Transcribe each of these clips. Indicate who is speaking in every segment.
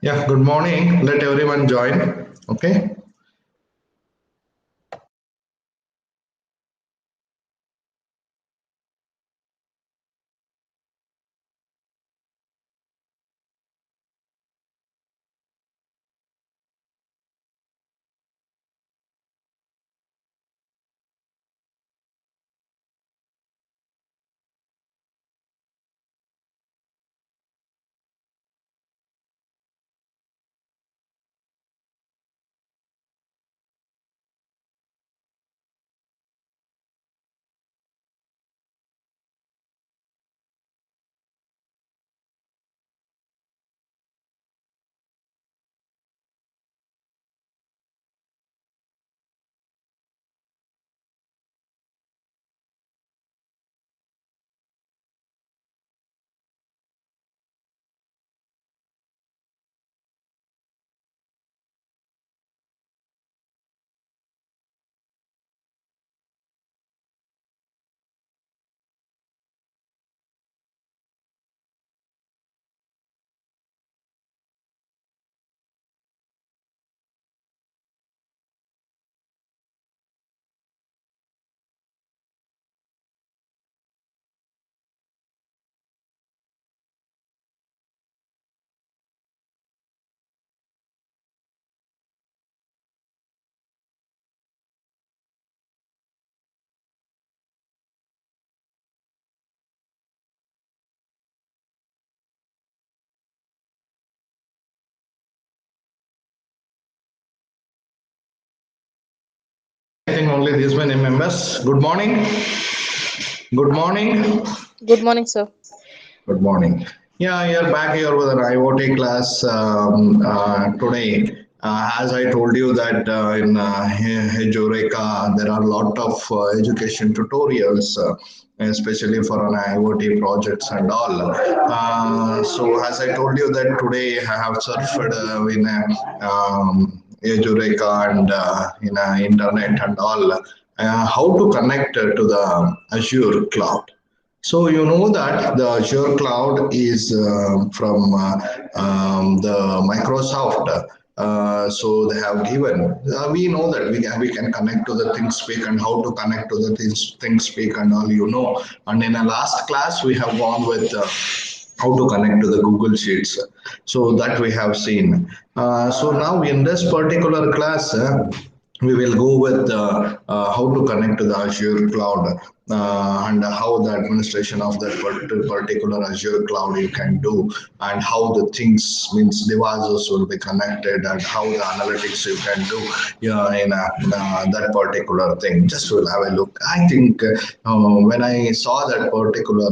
Speaker 1: Yeah, good morning. Let everyone join. Okay. I think only these many members. Good morning. Good morning.
Speaker 2: Good morning, sir.
Speaker 1: Good morning. Yeah, you're back here with an IoT class today. As I told you that in Hejureka, there are a lot of education tutorials, especially for an IoT projects and all. So as I told you that today I have surfed in a Hejureka and in internet and all. How to connect to the Azure cloud. So you know that the Azure cloud is from the Microsoft. So they have given. We know that we can connect to the ThinkSpeak and how to connect to the ThinkSpeak and all you know. And in a last class we have gone with. How to connect to the Google Sheets. So that we have seen. So now in this particular class, we will go with how to connect to the Azure cloud and how the administration of that particular Azure cloud you can do and how the things means devices will be connected and how the analytics you can do in that particular thing. Just will have a look. I think when I saw that particular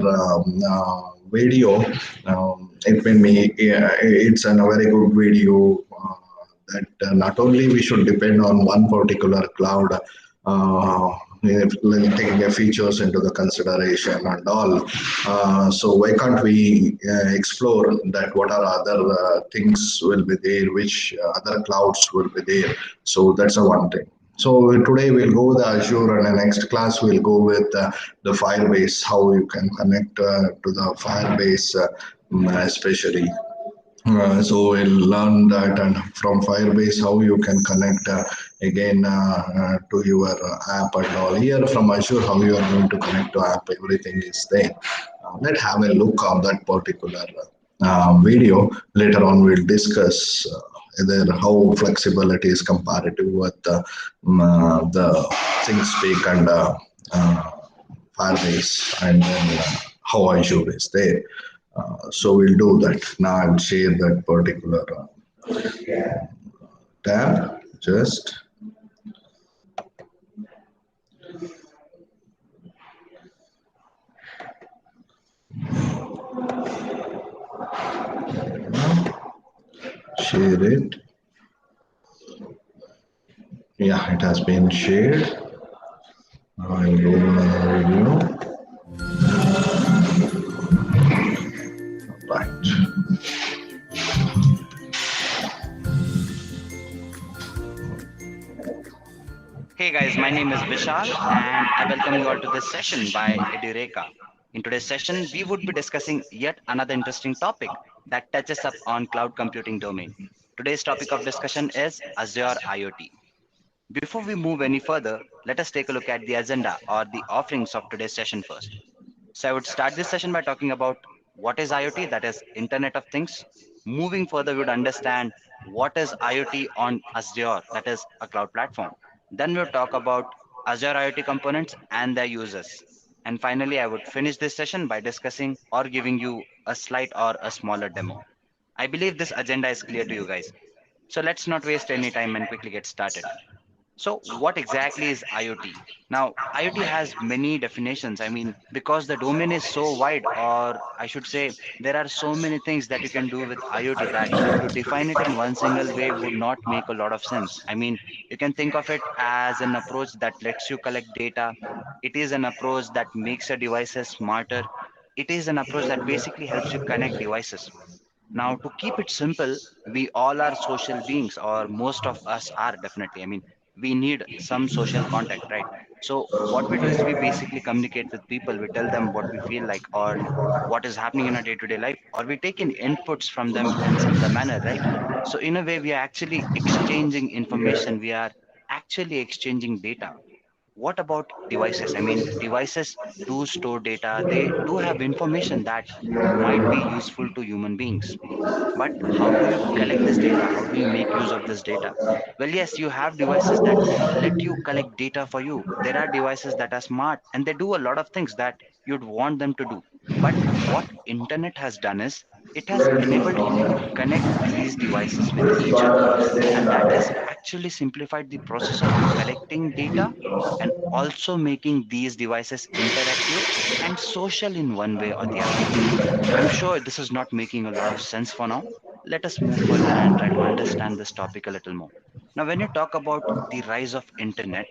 Speaker 1: video, it made me. It's a very good video. That not only we should depend on one particular cloud, taking the features into the consideration and all. So why can't we explore that what are other things will be there, which other clouds will be there. So that's a one thing. So today we'll go with the Azure, and the next class we'll go with the Firebase, how you can connect to the Firebase, especially. So we'll learn that, and from Firebase how you can connect again to your app and all. Here from Azure, how you are going to connect to app, everything is there. Let's have a look on that particular video. Later on, we'll discuss either how flexible it is comparative with the ThinkSpeak and Firebase, and then how Azure is there. So we'll do that. Now I'll share that particular tab. Just share it. Yeah, it has been shared. Now I'll go to my video. Right.
Speaker 3: Hey guys, my name is Vishal and I welcome you all to this session by Edureka. In today's session, we would be discussing yet another interesting topic, that touches up on cloud computing domain. Today's topic of discussion is Azure IoT. Before we move any further, let us take a look at the agenda or the offerings of today's session first. So I would start this session by talking about what is IoT, that is Internet of Things. Moving further, we would understand what is IoT on Azure, that is a cloud platform. Then we'll talk about Azure IoT components and their users. And finally, I would finish this session by discussing or giving you a slight or a smaller demo. I believe this agenda is clear to you guys. So let's not waste any time and quickly get started. So, what exactly is IoT? Now, IoT has many definitions. I mean, because the domain is so wide, or I should say, there are so many things that you can do with IoT that to define it in one single way would not make a lot of sense. I mean, you can think of it as an approach that lets you collect data. It is an approach that makes your devices smarter. It is an approach that basically helps you connect devices. Now, to keep it simple, we all are social beings, or most of us are definitely. I mean, we need some social contact, right? So, what we do is we basically communicate with people. We tell them what we feel like, or what is happening in our day to day life, or we take in inputs from them in similar manner, right? So, in a way, we are actually exchanging information, we are actually exchanging data. What about devices? I mean, devices do store data, they do have information that might be useful to human beings, but how do you collect this data? How do you make use of this data? Well, yes, you have devices that let you collect data for you. There are devices that are smart and they do a lot of things that you'd want them to do. But what internet has done is it has enabled you to connect these devices with each other. And that has actually simplified the process of collecting data and also making these devices interactive and social in one way or the other. I'm sure this is not making a lot of sense for now. Let us move further and try to understand this topic a little more. Now, when you talk about the rise of internet,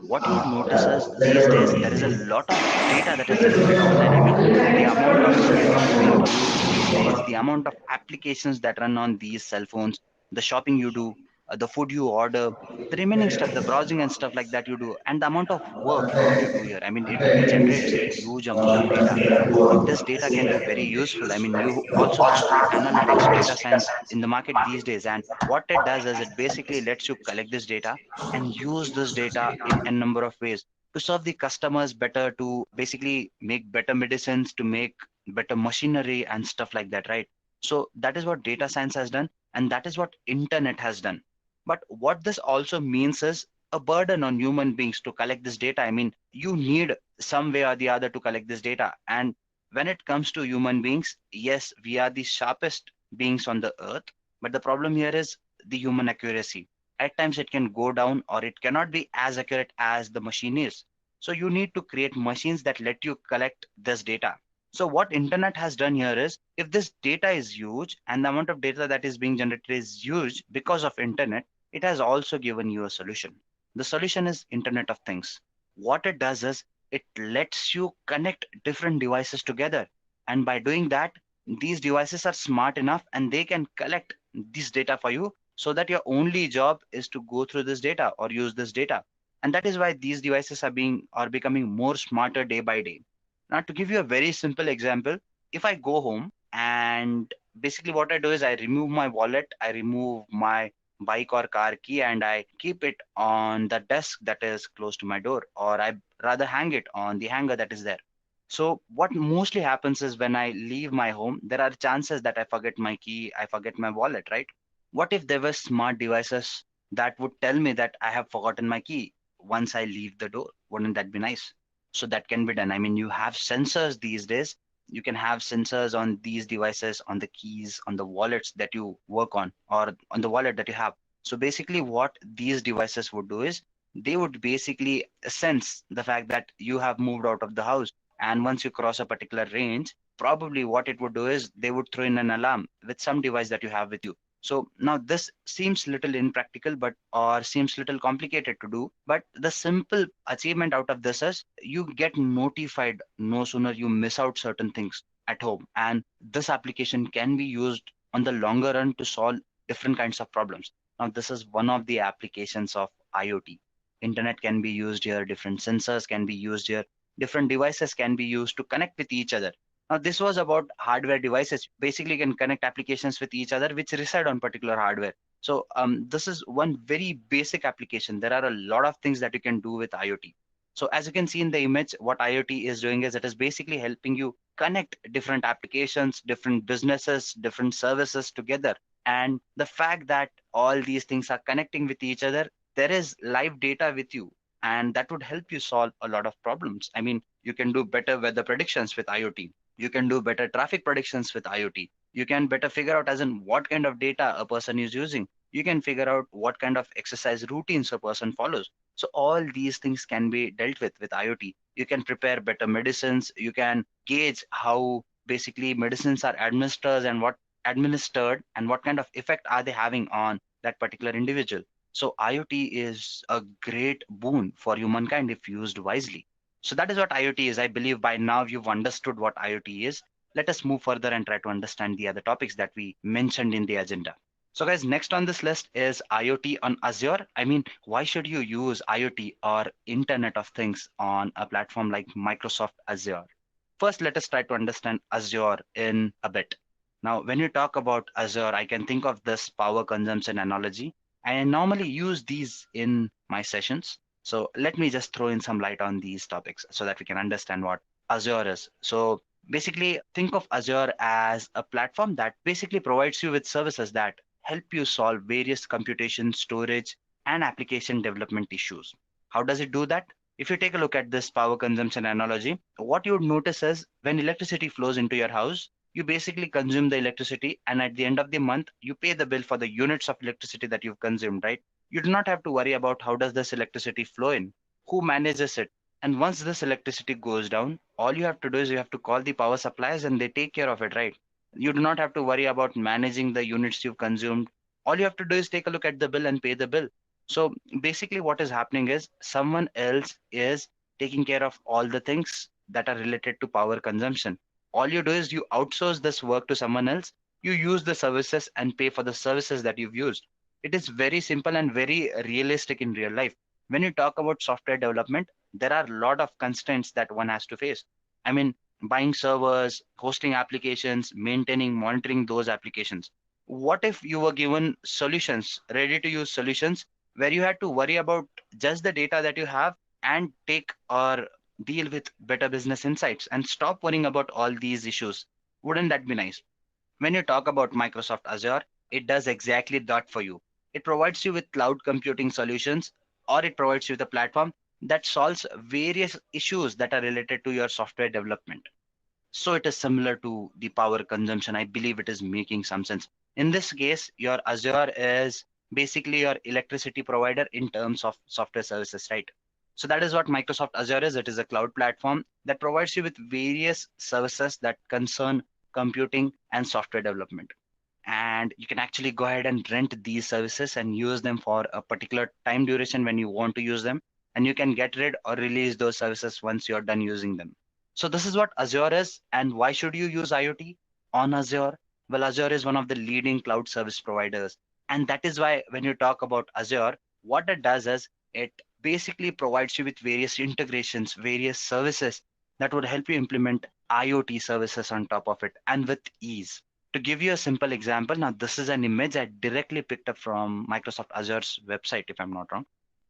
Speaker 3: what you would notice is these days there is a lot of data that is generated online. I mean, the amount of cell phones being used these days, the amount of applications that run on these cell phones, the shopping you do, the food you order, the remaining stuff, the browsing and stuff like that you do, and the amount of work that you do here. I mean, it generates a huge amount of data. Now, this data can be very useful. I mean, you also have analytics, data science in the market these days. And what it does is it basically lets you collect this data and use this data in a number of ways to serve the customers better, to basically make better medicines, to make better machinery and stuff like that, right? So that is what data science has done, and that is what internet has done. But what this also means is a burden on human beings to collect this data. I mean, you need some way or the other to collect this data. And when it comes to human beings, yes, we are the sharpest beings on the earth. But the problem here is the human accuracy. At times it can go down or it cannot be as accurate as the machine is. So you need to create machines that let you collect this data. So what internet has done here is if this data is huge and the amount of data that is being generated is huge because of internet, it has also given you a solution. The solution is Internet of Things. What it does is it lets you connect different devices together. And by doing that, these devices are smart enough and they can collect this data for you so that your only job is to go through this data or use this data. And that is why these devices are becoming more smarter day by day. Now, to give you a very simple example, if I go home and basically what I do is I remove my wallet, I remove my bike or car key, and I keep it on the desk that is close to my door, or I rather hang it on the hanger that is there. So what mostly happens is when I leave my home, there are chances that I forget my key, I forget my wallet, right? What if there were smart devices that would tell me that I have forgotten my key once I leave the door? Wouldn't that be nice? So that can be done. I mean, you have sensors these days. You can have sensors on these devices, on the keys, on the wallets that you work on, or on the wallet that you have. So basically, what these devices would do is they would basically sense the fact that you have moved out of the house. And once you cross a particular range, probably what it would do is they would throw in an alarm with some device that you have with you. So now this seems little impractical, but or seems little complicated to do. But the simple achievement out of this is you get notified no sooner you miss out certain things at home. And this application can be used on the longer run to solve different kinds of problems. Now, this is one of the applications of IoT. Internet can be used here, different sensors can be used here, different devices can be used to connect with each other. Now, this was about hardware devices. Basically, you can connect applications with each other which reside on particular hardware. So this is one very basic application. There are a lot of things that you can do with IoT. So as you can see in the image, what IoT is doing is it is basically helping you connect different applications, different businesses, different services together. And the fact that all these things are connecting with each other, there is live data with you, and that would help you solve a lot of problems. I mean, you can do better weather predictions with IoT. You can do better traffic predictions with IoT. You can better figure out as in what kind of data a person is using. You can figure out what kind of exercise routines a person follows. So all these things can be dealt with IoT. You can prepare better medicines. You can gauge how basically medicines are administered and what kind of effect are they having on that particular individual. So IoT is a great boon for humankind if used wisely. So that is what IoT is. I believe by now you've understood what IoT is. Let us move further and try to understand the other topics that we mentioned in the agenda. So guys, next on this list is IoT on Azure. I mean, why should you use IoT or Internet of Things on a platform like Microsoft Azure? First, let us try to understand Azure in a bit. Now, when you talk about Azure, I can think of this power consumption analogy. I normally use these in my sessions. So let me just throw in some light on these topics so that we can understand what Azure is. So basically, think of Azure as a platform that basically provides you with services that help you solve various computation, storage, and application development issues. How does it do that? If you take a look at this power consumption analogy, what you would notice is when electricity flows into your house, you basically consume the electricity, and at the end of the month, you pay the bill for the units of electricity that you've consumed, right? You do not have to worry about how does this electricity flow in, who manages it. And once this electricity goes down, all you have to do is you have to call the power suppliers and they take care of it, right? You do not have to worry about managing the units you've consumed. All you have to do is take a look at the bill and pay the bill. So basically, what is happening is someone else is taking care of all the things that are related to power consumption. All you do is you outsource this work to someone else. You use the services and pay for the services that you've used. It is very simple and very realistic in real life. When you talk about software development, there are a lot of constraints that one has to face. I mean, buying servers, hosting applications, maintaining, monitoring those applications. What if you were given solutions, ready to use solutions, where you had to worry about just the data that you have and take or deal with better business insights and stop worrying about all these issues? Wouldn't that be nice? When you talk about Microsoft Azure, it does exactly that for you. It provides you with cloud computing solutions, or it provides you with a platform that solves various issues that are related to your software development. So it is similar to the power consumption. I believe it is making some sense. In this case, your Azure is basically your electricity provider in terms of software services, right? So that is what Microsoft Azure is. It is a cloud platform that provides you with various services that concern computing and software development. And you can actually go ahead and rent these services and use them for a particular time duration when you want to use them. And you can get rid or release those services once you're done using them. So this is what Azure is. And why should you use IoT on Azure? Well, Azure is one of the leading cloud service providers. And that is why when you talk about Azure, what it does is it basically provides you with various integrations, various services that would help you implement IoT services on top of it and with ease. To give you a simple example, now this is an image I directly picked up from Microsoft Azure's website, if I'm not wrong.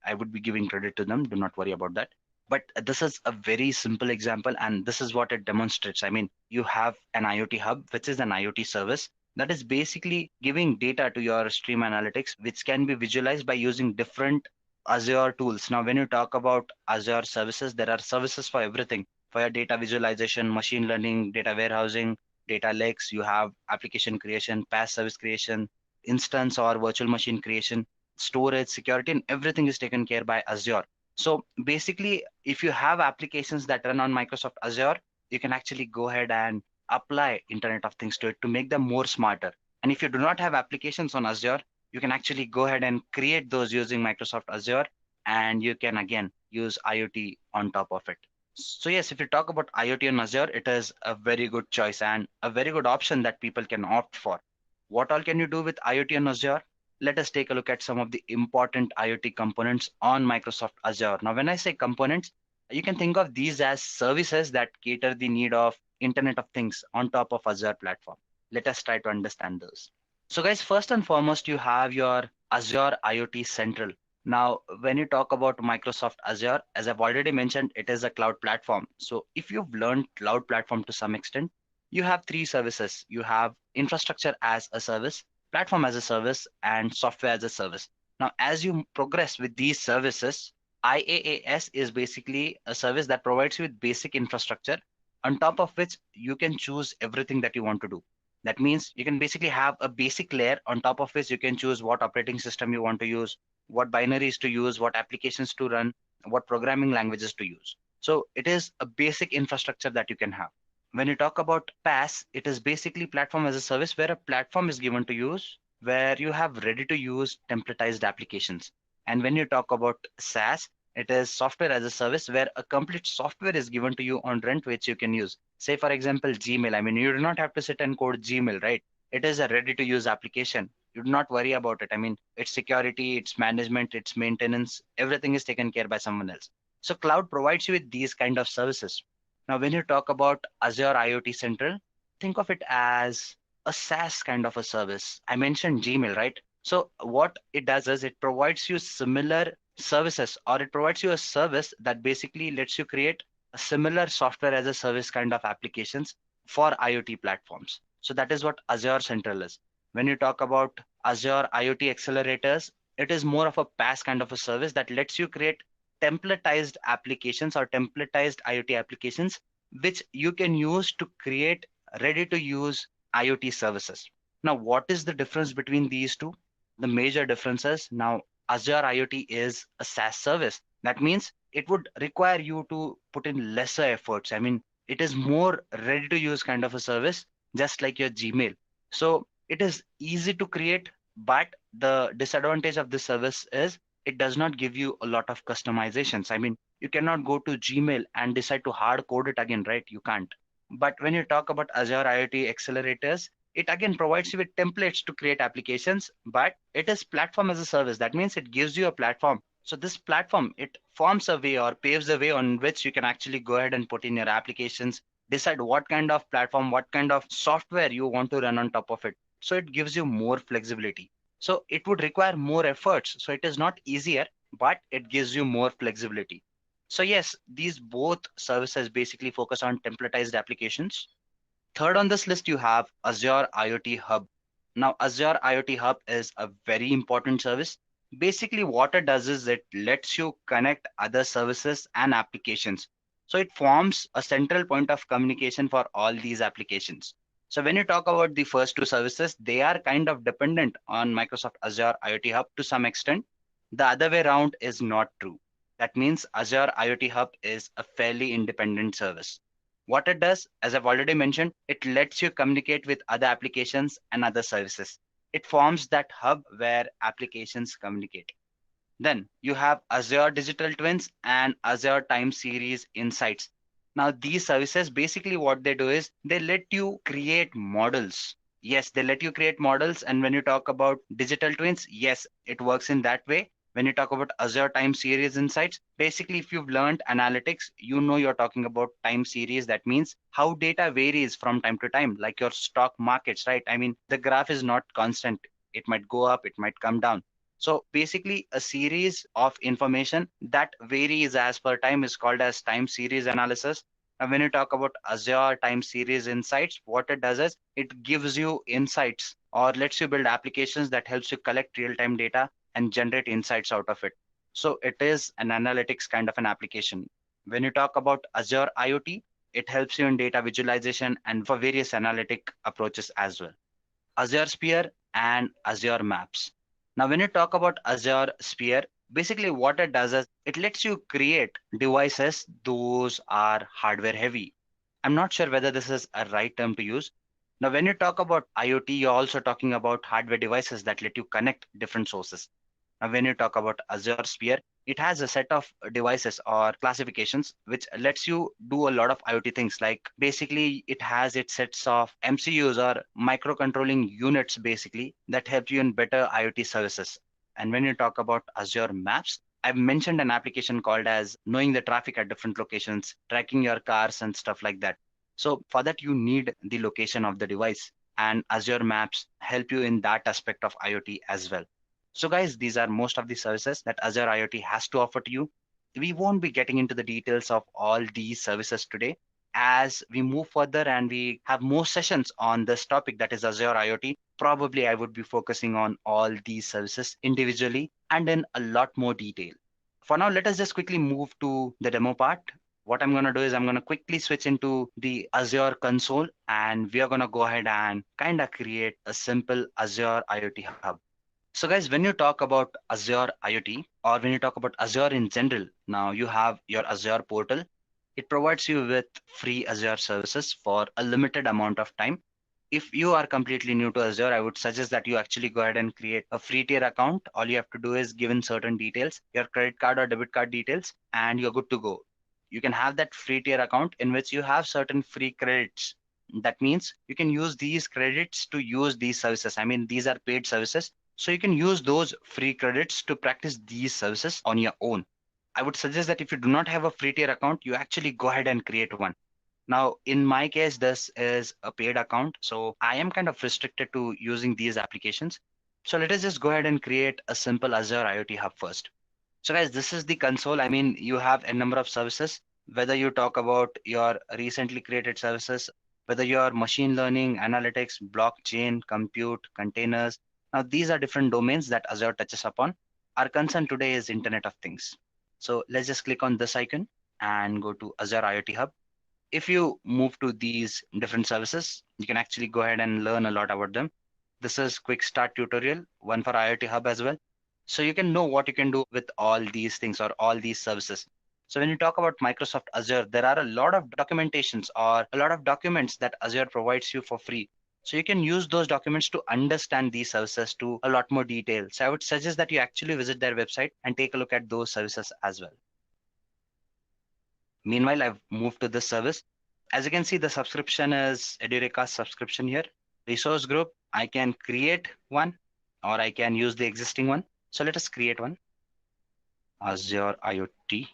Speaker 3: I would be giving credit to them. Do not worry about that. But this is a very simple example, and this is what it demonstrates. I mean, you have an IoT hub, which is an IoT service that is basically giving data to your stream analytics, which can be visualized by using different Azure tools. Now, when you talk about Azure services, there are services for everything for your data visualization, machine learning, data warehousing, data lakes. You have application creation, PaaS service creation, instance or virtual machine creation, storage, security, and everything is taken care by Azure. So basically, if you have applications that run on Microsoft Azure, you can actually go ahead and apply Internet of Things to it to make them more smarter. And if you do not have applications on Azure, you can actually go ahead and create those using Microsoft Azure, and you can again use IoT on top of it. So yes, if you talk about IoT on Azure, it is a very good choice and a very good option that people can opt for. What all can you do with IoT on Azure? Let us take a look at some of the important IoT components on Microsoft Azure. Now, when I say components, you can think of these as services that cater the need of Internet of Things on top of Azure platform. Let us try to understand those. So guys, first and foremost, you have your Azure IoT Central. Now, when you talk about Microsoft Azure, as I've already mentioned, it is a cloud platform. So if you've learned cloud platform to some extent, you have three services. You have infrastructure as a service, platform as a service, and software as a service. Now, as you progress with these services, IaaS is basically a service that provides you with basic infrastructure on top of which you can choose everything that you want to do. That means you can basically have a basic layer on top of which you can choose what operating system you want to use, what binaries to use, what applications to run, what programming languages to use. So it is a basic infrastructure that you can have. When you talk about PaaS, it is basically platform as a service where a platform is given to use, where you have ready to use templatized applications. And when you talk about SaaS, it is software as a service where a complete software is given to you on rent, which you can use. Say, for example, Gmail. I mean, you do not have to sit and code Gmail, right? It is a ready to use application. You do not worry about it. I mean, its security, its management, its maintenance, everything is taken care by someone else. So cloud provides you with these kind of services. Now, when you talk about Azure IoT Central, think of it as a SaaS kind of a service. I mentioned Gmail, right? So what it does is it provides you similar services, or it provides you a service that basically lets you create a similar software as a service kind of applications for IoT platforms. So that is what Azure Central is. When you talk about Azure IoT accelerators, it is more of a PaaS kind of a service that lets you create templatized applications or templatized IoT applications, which you can use to create ready to use IoT services. Now, what is the difference between these two? The major difference is now Azure IoT is a SaaS service. That means it would require you to put in lesser efforts. I mean, it is more ready to use kind of a service, just like your Gmail. So it is easy to create, but the disadvantage of this service is it does not give you a lot of customizations. I mean, you cannot go to Gmail and decide to hard code it again, right? You can't. But when you talk about Azure IoT accelerators, it again provides you with templates to create applications, but it is platform as a service. That means it gives you a platform. So this platform, it forms a way or paves a way on which you can actually go ahead and put in your applications, decide what kind of platform, what kind of software you want to run on top of it. So it gives you more flexibility. So it would require more efforts. So it is not easier, but it gives you more flexibility. So yes, these both services basically focus on templatized applications. Third on this list, you have Azure IoT Hub. Now, Azure IoT Hub is a very important service. Basically, what it does is it lets you connect other services and applications. So it forms a central point of communication for all these applications. So when you talk about the first two services, they are kind of dependent on Microsoft Azure IoT Hub to some extent. The other way around is not true. That means Azure IoT Hub is a fairly independent service. What it does, as I've already mentioned, it lets you communicate with other applications and other services. It forms that hub where applications communicate. Then you have Azure Digital Twins and Azure Time Series Insights. Now, these services, basically what they do is they let you create models. Yes, they let you create models. And when you talk about digital twins, yes, it works in that way. When you talk about Azure Time Series Insights, basically, if you've learned analytics, you know you're talking about time series. That means how data varies from time to time, like your stock markets, right? I mean, the graph is not constant. It might go up, it might come down. So basically, a series of information that varies as per time is called as time series analysis. And when you talk about Azure Time Series Insights, what it does is it gives you insights or lets you build applications that helps you collect real-time data and generate insights out of it. So it is an analytics kind of an application. When you talk about Azure IoT, it helps you in data visualization and for various analytic approaches as well. Azure Sphere and Azure Maps. Now, when you talk about Azure Sphere, basically what it does is it lets you create devices. Those are hardware heavy. I'm not sure whether this is a right term to use. Now, when you talk about IoT, you're also talking about hardware devices that let you connect different sources. Now, when you talk about Azure Sphere, it has a set of devices or classifications which lets you do a lot of IoT things. Like basically, it has its sets of MCUs or microcontrolling units, basically, that help you in better IoT services. And when you talk about Azure Maps, I've mentioned an application called as knowing the traffic at different locations, tracking your cars and stuff like that. So for that, you need the location of the device, and Azure Maps help you in that aspect of IoT as well. So guys, these are most of the services that Azure IoT has to offer to you. We won't be getting into the details of all these services today. As we move further and we have more sessions on this topic, that is Azure IoT, probably I would be focusing on all these services individually and in a lot more detail. For now, let us just quickly move to the demo part. What I'm going to do is I'm going to quickly switch into the Azure console, and we are going to go ahead and kind of create a simple Azure IoT hub. So guys, when you talk about Azure IoT, or when you talk about Azure in general, now you have your Azure portal. It provides you with free Azure services for a limited amount of time. If you are completely new to Azure, I would suggest that you actually go ahead and create a free tier account. All you have to do is give in certain details, your credit card or debit card details, and you're good to go. You can have that free tier account in which you have certain free credits. That means you can use these credits to use these services. I mean, these are paid services. So you can use those free credits to practice these services on your own. I would suggest that if you do not have a free tier account, you actually go ahead and create one. Now, in my case, this is a paid account, so I am kind of restricted to using these applications. So let us just go ahead and create a simple Azure IoT Hub first. So guys, this is the console. I mean, you have a number of services, whether you talk about your recently created services, whether your machine learning, analytics, blockchain, compute, containers. Now, these are different domains that Azure touches upon. Our concern today is Internet of Things. So let's just click on this icon and go to Azure IoT Hub. If you move to these different services, you can actually go ahead and learn a lot about them. This is quick start tutorial, one for IoT Hub as well. So you can know what you can do with all these things or all these services. So when you talk about Microsoft Azure, there are a lot of documentations or a lot of documents that Azure provides you for free. So you can use those documents to understand these services to a lot more detail. So I would suggest that you actually visit their website and take a look at those services as well. Meanwhile, I've moved to this service. As you can see, the subscription is Edureka subscription here. Resource group, I can create one or I can use the existing one. So let us create one. Azure IoT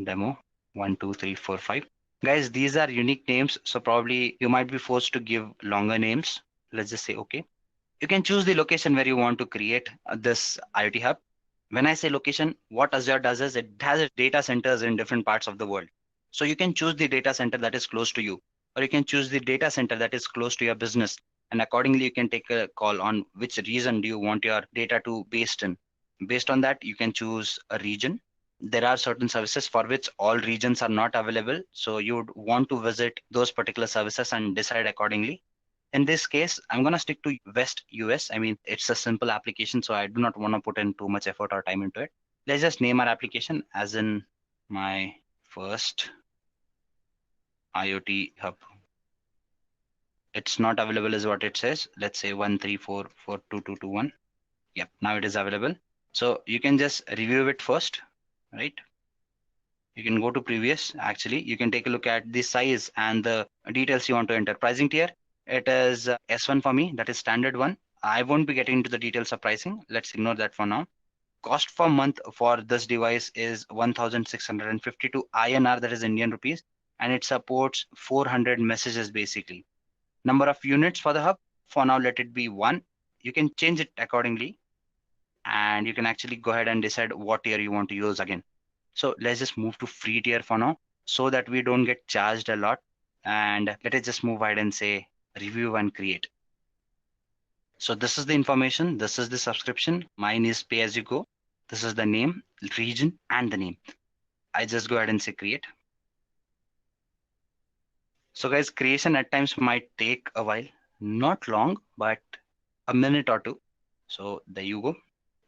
Speaker 3: demo 1, 2, 3, 4, 5. Guys, these are unique names. So probably you might be forced to give longer names. Let's just say okay. You can choose the location where you want to create this IoT hub. When I say location, what Azure does is it has data centers in different parts of the world. So you can choose the data center that is close to you, or you can choose the data center that is close to your business. And accordingly, you can take a call on which region do you want your data to based in. Based on that, you can choose a region. There are certain services for which all regions are not available. So you would want to visit those particular services and decide accordingly. In this case, I'm going to stick to West US. I mean, it's a simple application, so I do not want to put in too much effort or time into it. Let's just name our application as in my first IoT hub. It's not available is what it says. Let's say 134422221. Yep, now it is available. So you can just review it first, right? You can go to previous. Actually, you can take a look at the size and the details you want to enter. Pricing tier, it is S1 for me, that is standard one. I won't be getting into the details of pricing. Let's ignore that for now. Cost per month for this device is 1,652 INR, that is Indian rupees, and it supports 400 messages basically. Number of units for the hub, for now, let it be one. You can change it accordingly, and you can actually go ahead and decide what tier you want to use again. So let's just move to free tier for now so that we don't get charged a lot. And let us just move ahead and say review and create. So this is the information. This is the subscription. Mine is pay as you go. This is the name, region, and the name. I just go ahead and say create. So guys, creation at times might take a while, not long, but a minute or two. So there you go.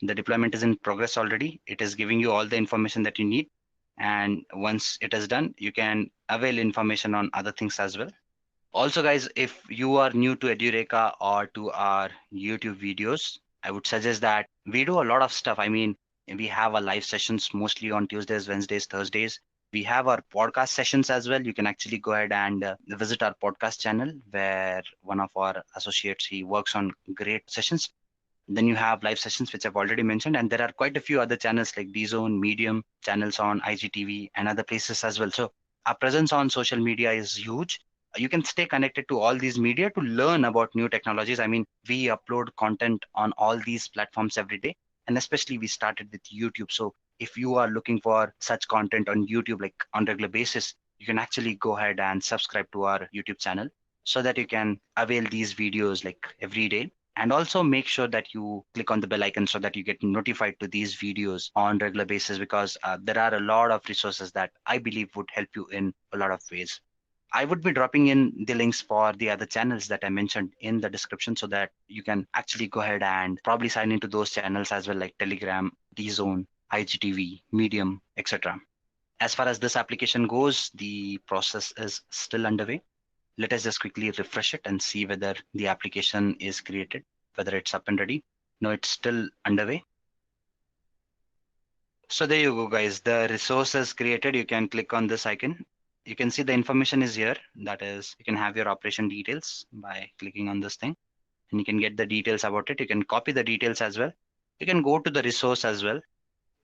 Speaker 3: The deployment is in progress already. It is giving you all the information that you need. And once it is done, you can avail information on other things as well. Also, guys, if you are new to Edureka or to our YouTube videos, I would suggest that we do a lot of stuff. I mean, we have our live sessions mostly on Tuesdays, Wednesdays, Thursdays. We have our podcast sessions as well. You can actually go ahead and visit our podcast channel where one of our associates, he works on great sessions. Then you have live sessions, which I've already mentioned. And there are quite a few other channels like DZone, Medium, channels on IGTV and other places as well. So our presence on social media is huge. You can stay connected to all these media to learn about new technologies. I mean, we upload content on all these platforms every day, and especially we started with YouTube. So if you are looking for such content on YouTube, like on regular basis, you can actually go ahead and subscribe to our YouTube channel so that you can avail these videos like every day. And also make sure that you click on the bell icon so that you get notified to these videos on regular basis, because there are a lot of resources that I believe would help you in a lot of ways. I would be dropping in the links for the other channels that I mentioned in the description so that you can actually go ahead and probably sign into those channels as well, like Telegram, DZone, IGTV, Medium, etc. As far as this application goes, the process is still underway. Let us just quickly refresh it and see whether the application is created, whether it's up and ready. No, it's still underway. So there you go, guys. The resource is created. You can click on this icon. You can see the information is here. That is, you can have your operation details by clicking on this thing, and you can get the details about it. You can copy the details as well. You can go to the resource as well,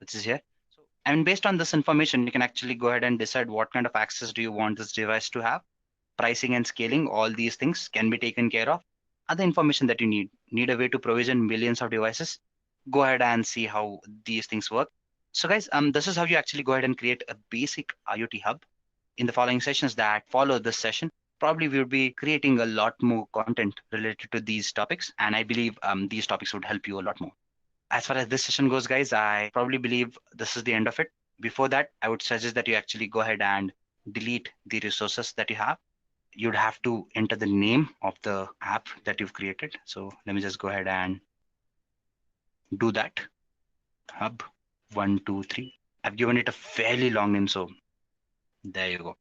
Speaker 3: which is here. And based on this information, you can actually go ahead and decide what kind of access do you want this device to have. Pricing and scaling, all these things can be taken care of. Other information that you need a way to provision millions of devices. Go ahead and see how these things work. So guys, this is how you actually go ahead and create a basic IoT hub. In the following sessions that follow this session, probably we'll be creating a lot more content related to these topics. And I believe these topics would help you a lot more. As far as this session goes, guys, I probably believe this is the end of it. Before that, I would suggest that you actually go ahead and delete the resources that you have. You'd have to enter the name of the app that you've created. So let me just go ahead and do that. Hub 123. I've given it a fairly long name, so there you go.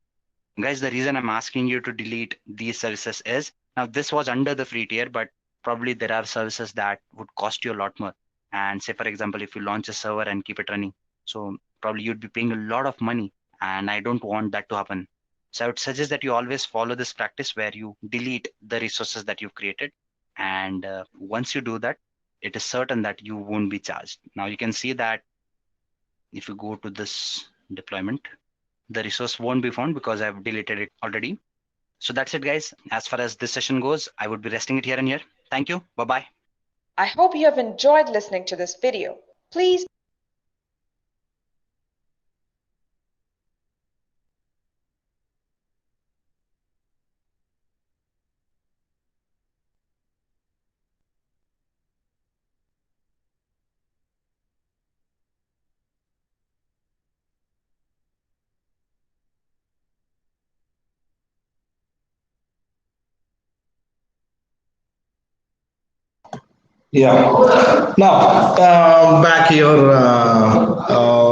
Speaker 3: Guys, the reason I'm asking you to delete these services is, now this was under the free tier, but probably there are services that would cost you a lot more. And say, for example, if you launch a server and keep it running, so probably you'd be paying a lot of money, and I don't want that to happen. So I would suggest that you always follow this practice where you delete the resources that you've created. And once you do that, it is certain that you won't be charged. Now you can see that if you go to this deployment, the resource won't be found because I've deleted it already. So that's it, guys. As far as this session goes, I would be resting it here and here. Thank you. Bye-bye.
Speaker 2: I hope you have enjoyed listening to this video. Please
Speaker 1: Yeah. Now, back here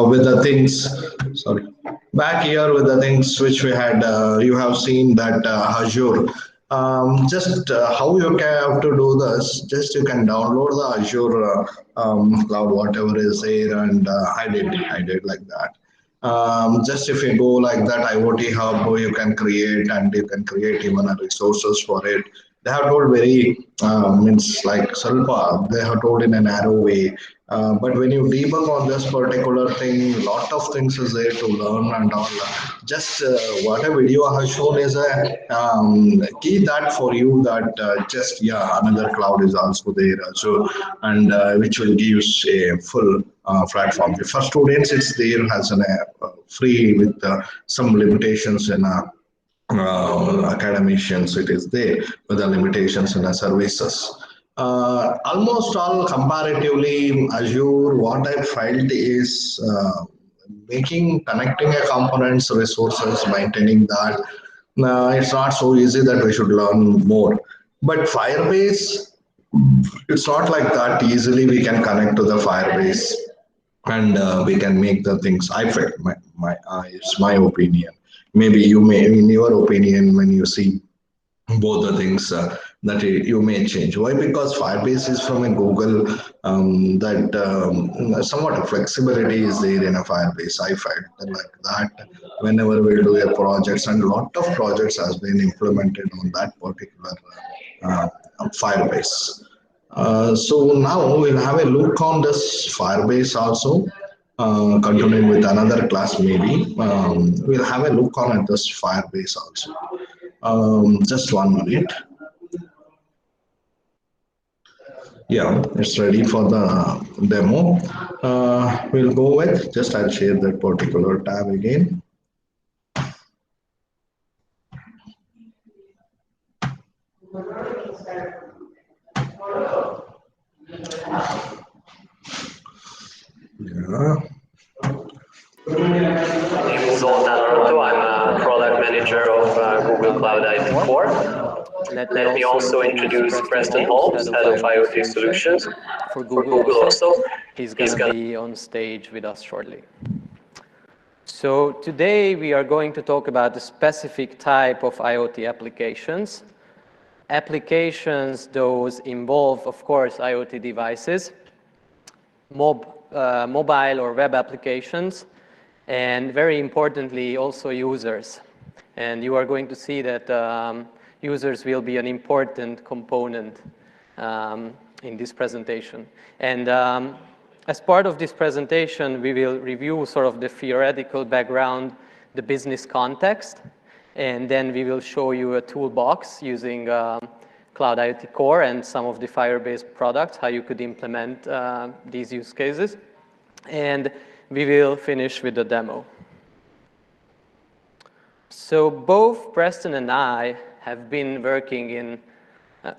Speaker 1: with the things, sorry, back here with the things which we had, you have seen that Azure. Just how you can have to do this, just you can download the Azure cloud, whatever is there, and I did like that. Just if you go like that IoT hub, you can create and you can create even a resources for it. They have told very means like Salpa, they have told in a narrow way. But when you debug on this particular thing, lot of things is there to learn and all. Just what a video has shown is a key that for you that just yeah another cloud is also there. So and which will give you a full platform. For students, it's there as an free with some limitations in academicians. It is there with the limitations in the services. Almost all comparatively Azure, what I felt is making connecting a components, resources, maintaining that. It's not so easy that we should learn more. But Firebase, it's not like that easily we can connect to the Firebase and we can make the things. I felt it's my opinion. Maybe you may, in your opinion, when you see both the things that you may change. Why? Because Firebase is from a Google that somewhat of flexibility is there in a Firebase. I felt like that whenever we do a projects and a lot of projects has been implemented on that particular uh, Firebase. So now we'll have a look on this Firebase also. Continuing with another class maybe. We'll have a look on at this Firebase also. Just 1 minute. Yeah, it's ready for the demo. We'll go with, just I'll share that particular tab again. Yeah.
Speaker 4: My name is Zoltan Arto. I'm a product manager of Google Cloud IP4. Let me also introduce Preston Holmes, Head of IoT Solutions for Google also. He's going to be on stage with us shortly. So today we are going to talk about a specific type of IoT applications. Applications, those involve, of course, IoT devices, mobile or web applications, and very importantly, also users. And you are going to see that users will be an important component in this presentation. And as part of this presentation, we will review sort of the theoretical background, the business context, and then we will show you a toolbox using Cloud IoT Core and some of the Firebase products, how you could implement these use cases. And we will finish with the demo. So both Preston and I have been working in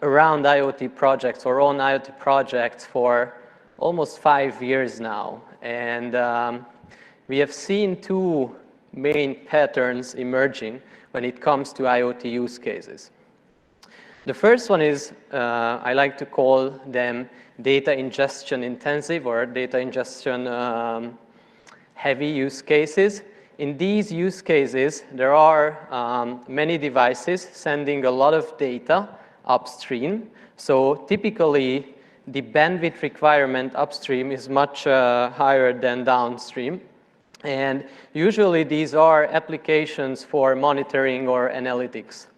Speaker 4: around IoT projects or on IoT projects for almost 5 years now. And we have seen two main patterns emerging when it comes to IoT use cases. The first one is, I like to call them data ingestion intensive or data ingestion heavy use cases. In these use cases, there are many devices sending a lot of data upstream. So typically, the bandwidth requirement upstream is much higher than downstream. And usually, these are applications for monitoring or analytics.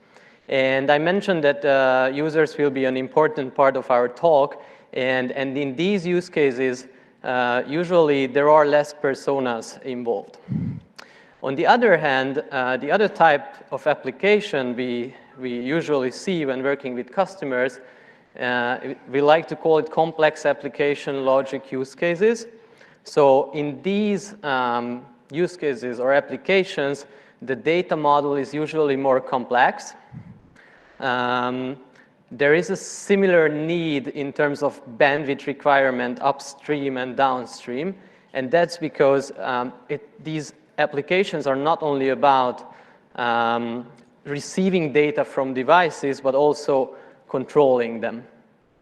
Speaker 4: And I mentioned that users will be an important part of our talk. And in these use cases, usually there are less personas involved. On the other hand, the other type of application we usually see when working with customers, we like to call it complex application logic use cases. So in these use cases or applications, the data model is usually more complex. There is a similar need in terms of bandwidth requirement upstream and downstream, and that's because these applications are not only about receiving data from devices, but also controlling them.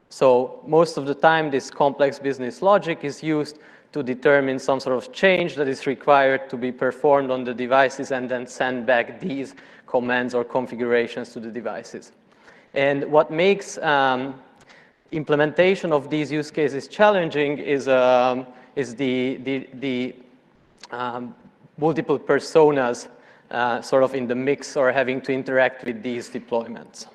Speaker 4: So most of the time, this complex business logic is used to determine some sort of change that is required to be performed on the devices and then send back these commands or configurations to the devices. And what makes implementation of these use cases challenging is the multiple personas sort of in the mix or having to interact with these deployments.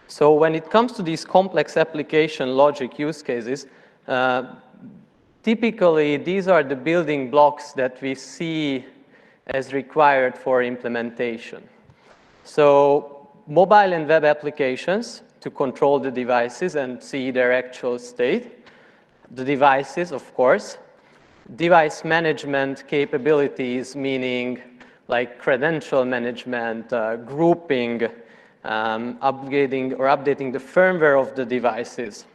Speaker 4: So when it comes to these complex application logic use cases, typically these are the building blocks that we see as required for implementation. So mobile and web applications to control the devices and see their actual state. The devices, of course. Device management capabilities, meaning like credential management, grouping, upgrading or updating the firmware of the devices.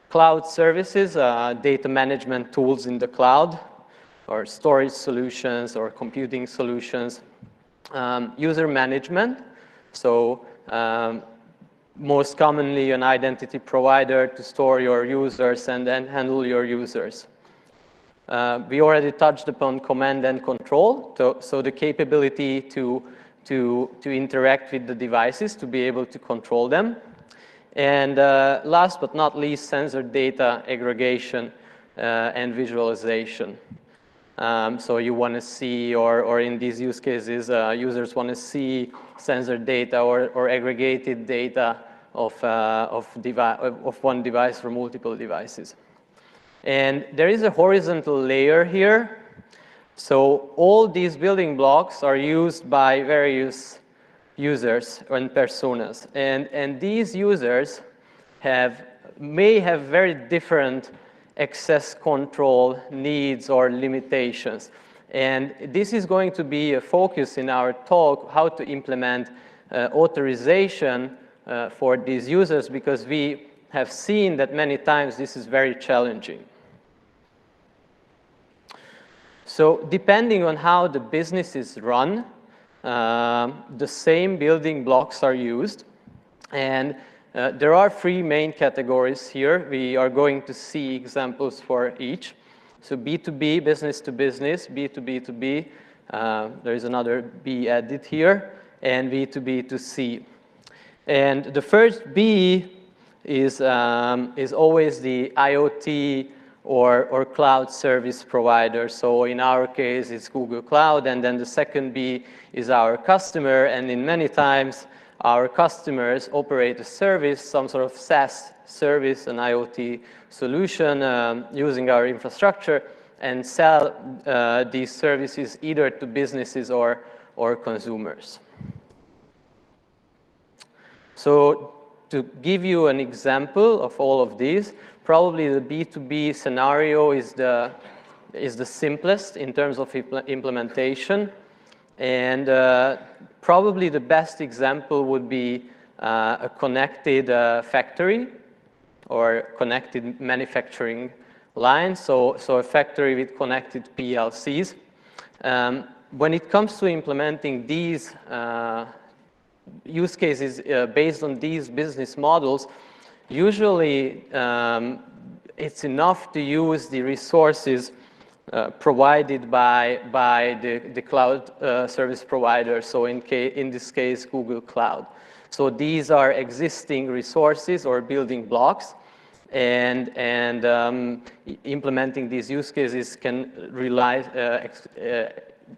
Speaker 4: Cloud services, data management tools in the cloud, or storage solutions or computing solutions. User management, so most commonly an identity provider to store your users and then handle your users. We already touched upon command and control, so the capability to interact with the devices, to be able to control them. And last but not least, sensor data aggregation and visualization. So you want to see, or in these use cases, users want to see sensor data or aggregated data of one device for multiple devices. And there is a horizontal layer here So all these building blocks are used by various users and personas. And these users may have very different access control needs or limitations. And this is going to be a focus in our talk, how to implement authorization for these users, because we have seen that many times this is very challenging. So depending on how the business is run, the same building blocks are used. And there are three main categories here. We are going to see examples for each. So B2B, business to business, B2B2B, there is another B added here, and B2B2C. And the first B is always the IoT or cloud service provider. So in our case, it's Google Cloud, and then the second B is our customer, and in many times, our customers operate a service, some sort of SaaS service, an IoT solution using our infrastructure, and sell these services either to businesses or consumers. So to give you an example of all of these, probably the B2B scenario is the simplest in terms of implementation. And probably the best example would be a connected factory or connected manufacturing line. So a factory with connected PLCs. When it comes to implementing these use cases based on these business models, usually it's enough to use the resources provided by the cloud service provider. So in this case, Google Cloud. So these are existing resources or building blocks, and implementing these use cases can rely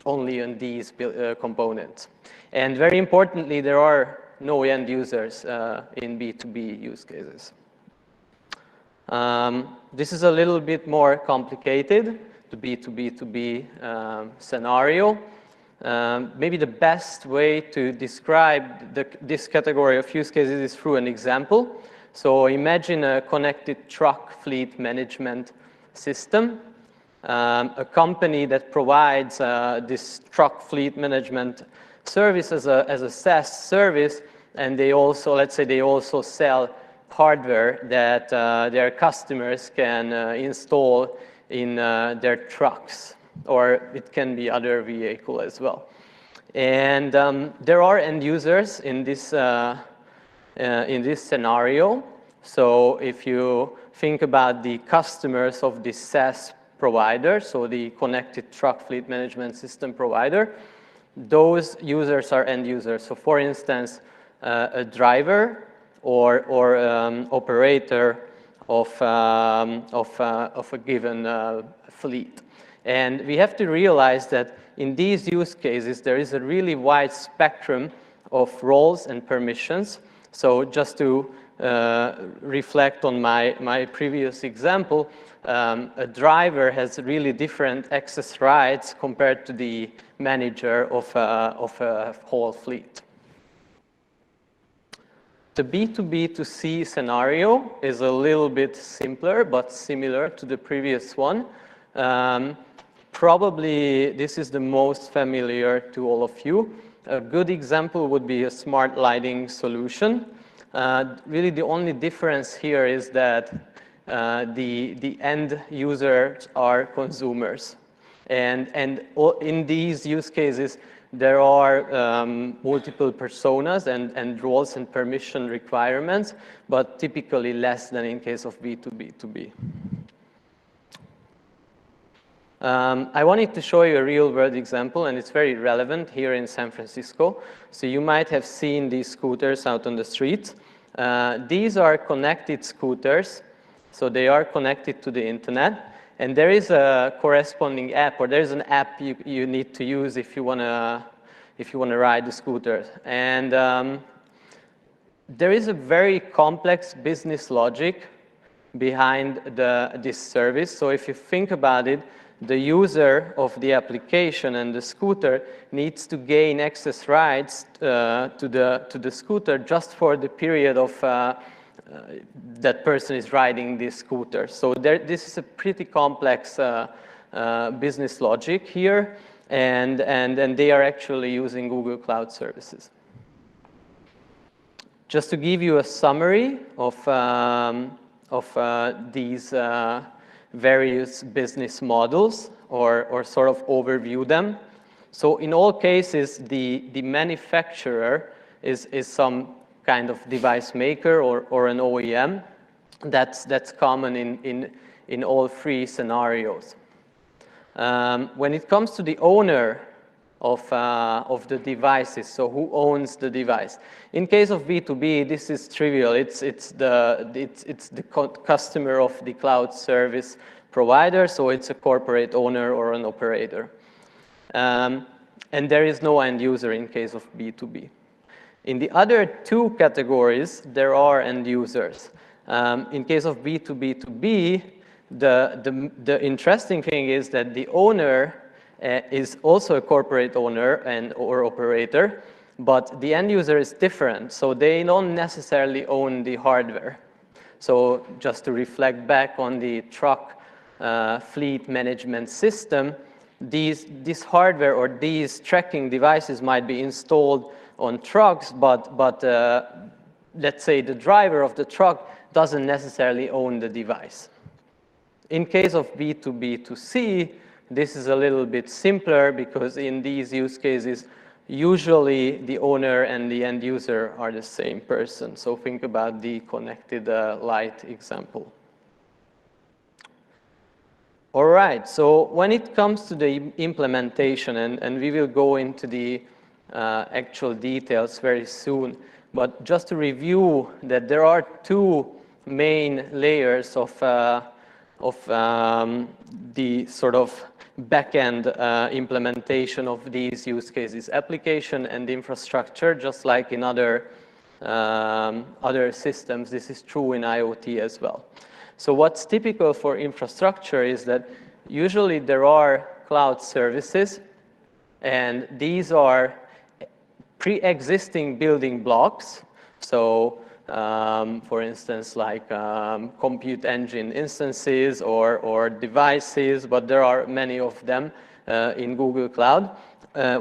Speaker 4: only on these components. And very importantly, there are no end users in B2B use cases. This is a little bit more complicated, the B2B2B scenario. Maybe the best way to describe this category of use cases is through an example. So imagine a connected truck fleet management system, a company that provides this truck fleet management service as a SaaS service, and they also, let's say, they also sell hardware that their customers can install in their trucks, or it can be other vehicle as well. And there are end users in this scenario. So if you think about the customers of this SaaS provider, so the connected truck fleet management system provider, those users are end users. So for instance, a driver or operator of a given fleet. And we have to realize that in these use cases, there is a really wide spectrum of roles and permissions. So just to reflect on my previous example, a driver has really different access rights compared to the manager of a whole fleet. The B2B2C scenario is a little bit simpler, but similar to the previous one. Probably this is the most familiar to all of you. A good example would be a smart lighting solution. Really the only difference here is that the end users are consumers. And in these use cases, there are multiple personas and roles and permission requirements, but typically less than in case of B2B2B. I wanted to show you a real-world example, and it's very relevant here in San Francisco. So you might have seen these scooters out on the streets. These are connected scooters, so they are connected to the internet. And there is a corresponding app, or there's an app you need to use if you wanna ride the scooter. And there is a very complex business logic behind this service. So if you think about it, the user of the application and the scooter needs to gain access rights to the scooter just for the period of that person is riding this scooter. So this is a pretty complex business logic here, and they are actually using Google Cloud Services. Just to give you a summary of these various business models, or sort of overview them. So in all cases, the manufacturer is some kind of device maker or an OEM. That's common in all three scenarios. When it comes to the owner of the devices, so who owns the device? In case of B2B, this is trivial. It's the customer of the cloud service provider, so it's a corporate owner or an operator. And there is no end user in case of B2B. In the other two categories, there are end users. In case of B2B2B, the interesting thing is that the owner is also a corporate owner or operator, but the end user is different. So they don't necessarily own the hardware. So just to reflect back on the truck fleet management system, this hardware or these tracking devices might be installed on trucks, but let's say the driver of the truck doesn't necessarily own the device. In case of B2B2C, this is a little bit simpler because in these use cases, usually the owner and the end user are the same person. So think about the connected light example. All right, so when it comes to the implementation, and we will go into the actual details very soon, but just to review that there are two main layers of the sort of back-end implementation of these use cases, application and infrastructure, just like in other systems. This is true in IoT as well. So what's typical for infrastructure is that usually there are cloud services, and these are pre-existing building blocks. So for instance, like compute engine instances or devices, but there are many of them in Google Cloud.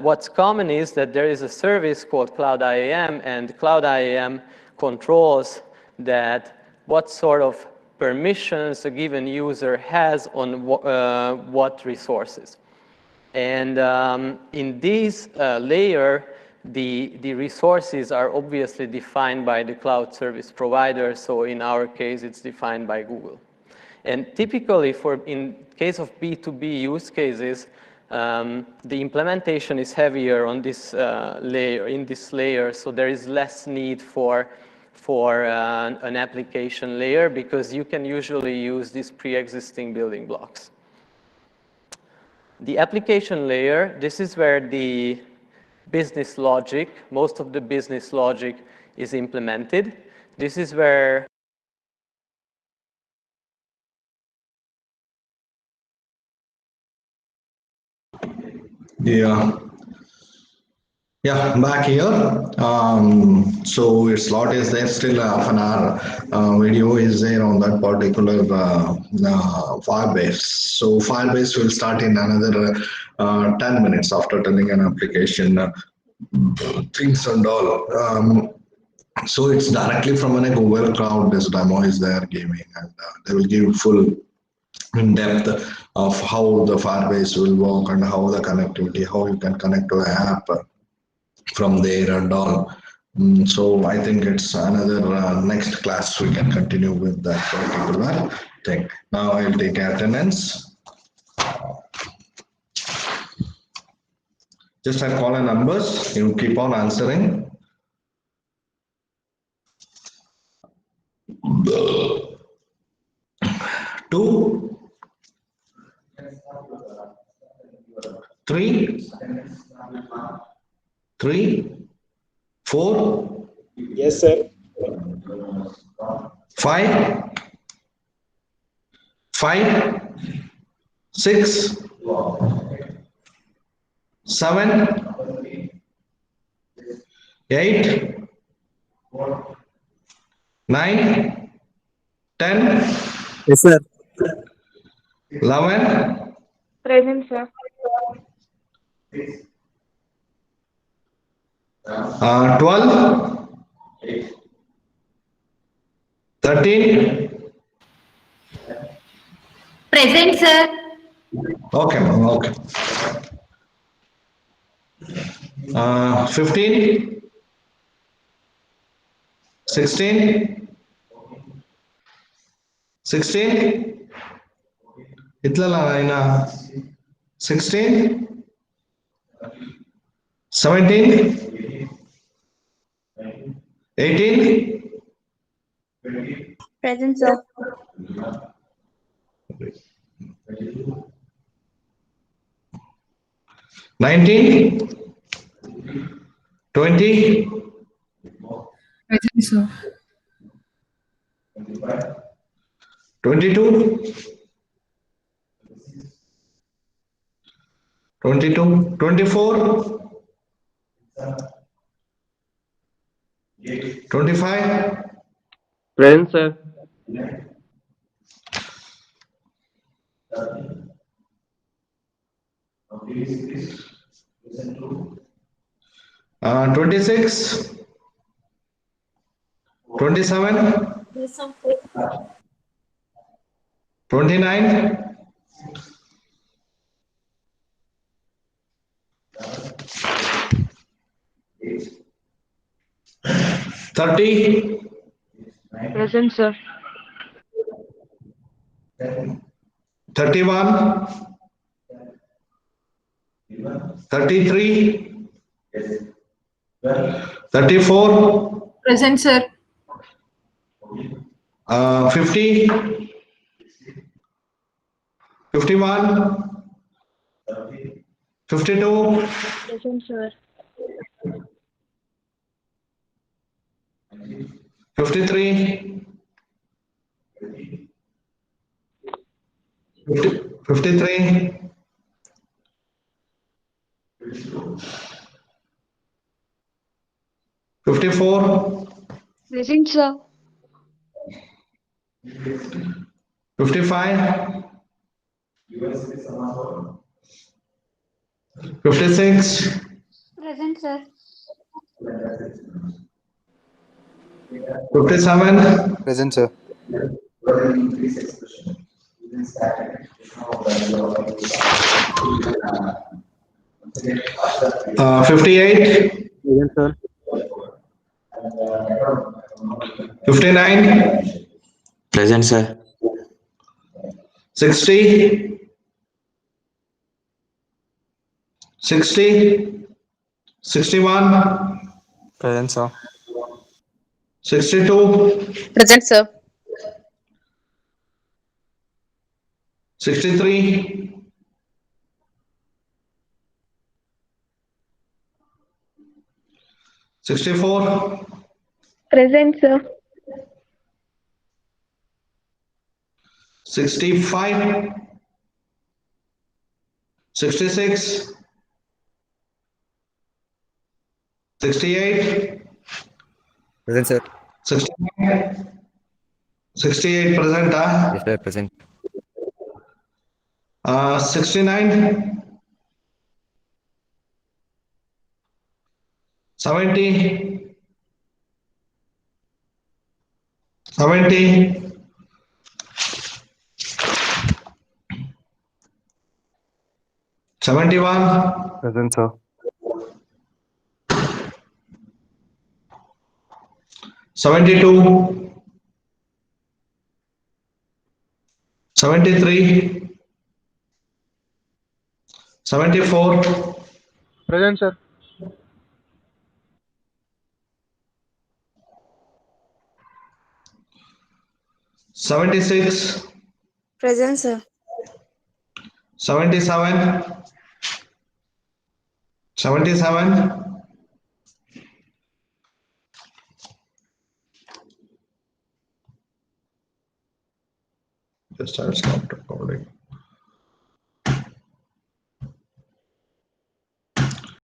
Speaker 4: What's common is that there is a service called Cloud IAM, and Cloud IAM controls that what sort of permissions a given user has on what resources. And in this layer, the resources are obviously defined by the cloud service provider. So in our case, it's defined by Google. And typically, in case of B2B use cases, the implementation is heavier on this layer. So there is less need for an application layer because you can usually use these pre-existing building blocks. The application layer, this is where the business logic, most of the business logic is implemented. This is where
Speaker 1: Yeah, back here. So its slot is there, still half an hour video is there on that particular Firebase. So Firebase will start in another 10 minutes after telling an application things and all. So it's directly from a Google Cloud. This demo is there giving, and they will give full in depth of how the Firebase will work and how the connectivity, how you can connect to the app from there and all. So I think it's another next class we can continue with that particular thing. Now I'll take attendance. Just I'll call a numbers. You keep on answering. Two, 3, 3, 4.
Speaker 5: Yes, sir.
Speaker 1: 5, 6, 7, 8, 9, 10,
Speaker 5: Yes, sir.
Speaker 1: 11,
Speaker 6: Present, sir.
Speaker 1: 12, 13.
Speaker 7: Present, sir.
Speaker 1: Okay, ma'am, okay. 15, 16, 16. Itla ina 16, 17, 18.
Speaker 6: Present, sir.
Speaker 1: 19, 20,
Speaker 7: Present, sir.
Speaker 1: 22, 22, 24, 25,
Speaker 5: Present, sir.
Speaker 1: 26, 27, 29, 30,
Speaker 6: Present, sir.
Speaker 1: 31, 33, 34,
Speaker 7: Present, sir.
Speaker 1: 50, 51, 52,
Speaker 6: Present, sir.
Speaker 1: 53, 53, 54,
Speaker 6: Present, sir.
Speaker 1: 55, 56,
Speaker 6: Present, sir.
Speaker 1: 57,
Speaker 5: Present, sir.
Speaker 1: 58,
Speaker 5: Present, sir.
Speaker 1: 59,
Speaker 8: Present, sir.
Speaker 1: 60, 60, 61,
Speaker 5: Present, sir.
Speaker 1: 62,
Speaker 6: Present, sir.
Speaker 1: 63, 64,
Speaker 6: Present, sir.
Speaker 1: 65, 66, 68,
Speaker 5: Present, sir.
Speaker 1: 69, 68 present,
Speaker 5: Yes, sir. Present.
Speaker 1: 69, 70, 70, 71,
Speaker 5: Present, sir.
Speaker 1: 72, 73, 74,
Speaker 5: Present, sir.
Speaker 1: 76,
Speaker 6: Present, sir.
Speaker 1: 77, 77, just I'll stop recording.